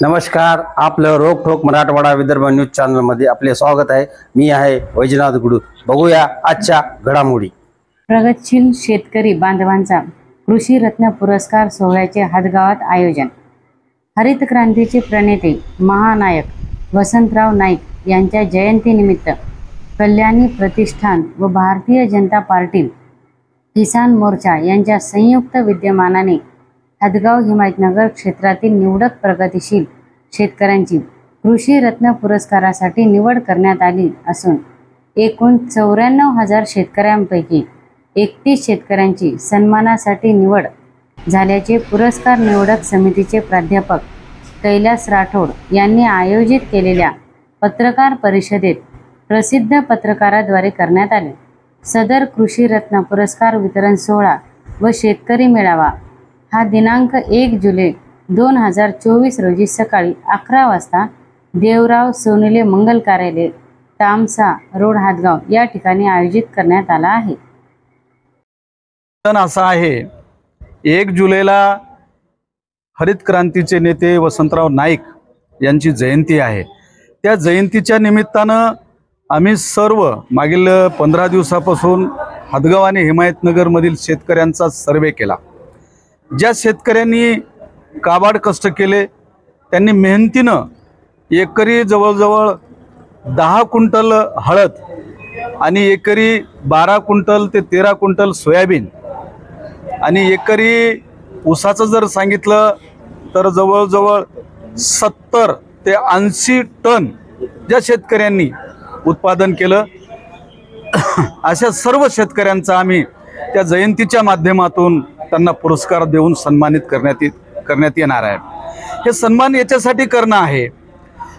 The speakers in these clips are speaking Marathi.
नमस्कार, आपलं रोखोक मराठवाडा विदर्भ न्यूज चॅनल मध्ये आपले स्वागत आहे। मी आहे वैजनाथ गुडू। बघूया आजच्या घडामोडी। प्रगतशील शेतकरी बांधवांचा कृषी रत्न पुरस्कार सोहळ्याचे हदगावात आयोजन। हरित क्रांतीचे प्रणेते महानायक वसंतराव नाईक यांच्या जयंतीनिमित्त कल्याणी प्रतिष्ठान व भारतीय जनता पार्टी किसान मोर्चा यांच्या संयुक्त विद्यमानाने हदगाव हिमायतनगर क्षेत्रातील निवडक प्रगतिशील शेतकऱ्यांची कृषी रत्न पुरस्कारासाठी निवड करण्यात आली असून एकूण 94,000 शेतकऱ्यांपैकी 31 शेतकऱ्यांची सन्मानासाठी निवड झाल्याचे पुरस्कार निवडक समितीचे प्राध्यापक कैलास राठोड यांनी आयोजित केलेल्या पत्रकार परिषदेत प्रसिद्ध पत्रकाराद्वारे करण्यात आले। सदर कृषी रत्न पुरस्कार वितरण सोहळा व शेतकरी मेळावा हा दिनांक 1 जुलै 2024 रोजी सकाळी 11 वाजता देवराव सोनुले मंगल कार्यालय तामसा रोड हदगाव या ठिकाणी आयोजित करण्यात आला आहे। असा आहे 1 जुलैला हरित क्रांतीचे नेते वसंतराव नाईक यांची जयंती आहे। त्या जयंतीच्या निमित्तानं आम्ही सर्व मागील 15 दिवसापासून हदगाव आणि हिमायतनगर मधील शेतकऱ्यांचा सर्वे केला। ज्या शेतकऱ्यांनी काबाड कष्ट केले त्यांनी मेहनतीनं एकरी जवळजवळ 10 क्विंटल हळद आणि एकरी 12 क्विंटल ते 13 क्विंटल सोयाबीन आणि एकरी ऊसाचं जर सांगितलं तर जवळजवळ 70 ते 80 टन ज्या शेतकऱ्यांनी उत्पादन केलं अशा सर्व शेतकऱ्यांचा आम्ही त्या जयंतीच्या माध्यमातून त्यांना पुरस्कार देऊन सन्मानित करण्यात येणार आहे। हे सन्मान याच्यासाठी करणं आहे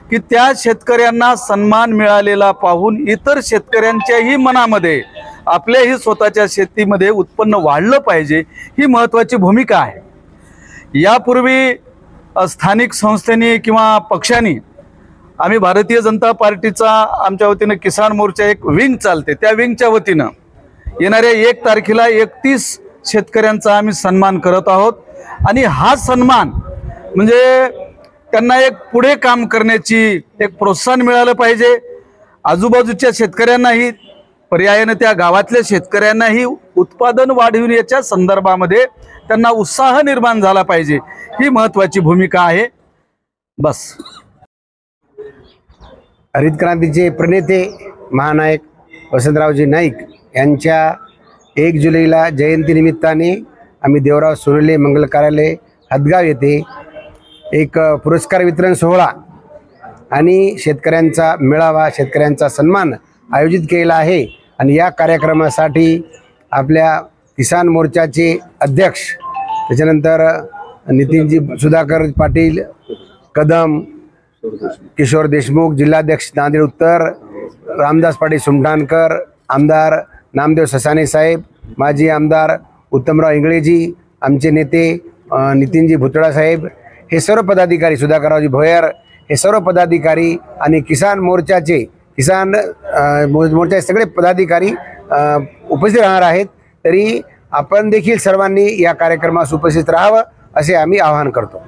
की त्या शेतकऱ्यांना सन्मान मिळालेला पाहून इतर शेतकऱ्यांच्याही मनामध्ये आपल्याही स्वतःच्या शेतीमध्ये उत्पन्न वाढलं पाहिजे, ही महत्त्वाची भूमिका आहे। यापूर्वी स्थानिक संस्थेने किंवा पक्षाने आम्ही भारतीय जनता पार्टीचा आमच्या वतीनं किसान मोर्चा एक विंग चालते, त्या विंगच्या वतीनं येणाऱ्या 1 तारखेला 31 शेतकऱ्यांचा आम्ही सन्मान करत आहोत आणि हा सन्मान म्हणजे त्यांना एक पुढे काम करण्याची एक प्रोत्साहन मिळालं पाहिजे। आजूबाजूच्या शेतकऱ्यांनाही पर्यायाने त्या गावातल्या शेतकऱ्यांनाही उत्पादन वाढविण्याच्या संदर्भामध्ये त्यांना उत्साह निर्माण झाला पाहिजे, ही महत्त्वाची भूमिका आहे। बस। हरित क्रांतीचे प्रणेते महानायक वसंतरावजी नाईक यांच्या 1 जुलैला जयंतीनिमित्ताने आम्ही देवराव सोनुले मंगल कार्यालय हदगाव येथे एक पुरस्कार वितरण सोहळा आणि शेतकऱ्यांचा मेळावा, शेतकऱ्यांचा सन्मान आयोजित केला आहे। आणि या कार्यक्रमासाठी आपल्या किसान मोर्चाचे अध्यक्ष, त्याच्यानंतर नितीनजी सुधाकर पाटील कदम, किशोर देशमुख जिल्हाध्यक्ष नांदेड उत्तर, रामदास पाटील सुमठाणकर, आमदार नामदेव ससाने साहेब, माजी आमदार उत्तमराव इंगळेजी, आमचे नेते नितीनजी भुतळा साहेब, हे सर्व पदाधिकारी, सुधाकररावजी भोयर, हे सर्व पदाधिकारी आणि किसान मोर्चाचे सगळे पदाधिकारी उपस्थित राहणार आहेत। तरी आपण देखील सर्वांनी या कार्यक्रमास उपस्थित राहावं असे आम्ही आवाहन करतो।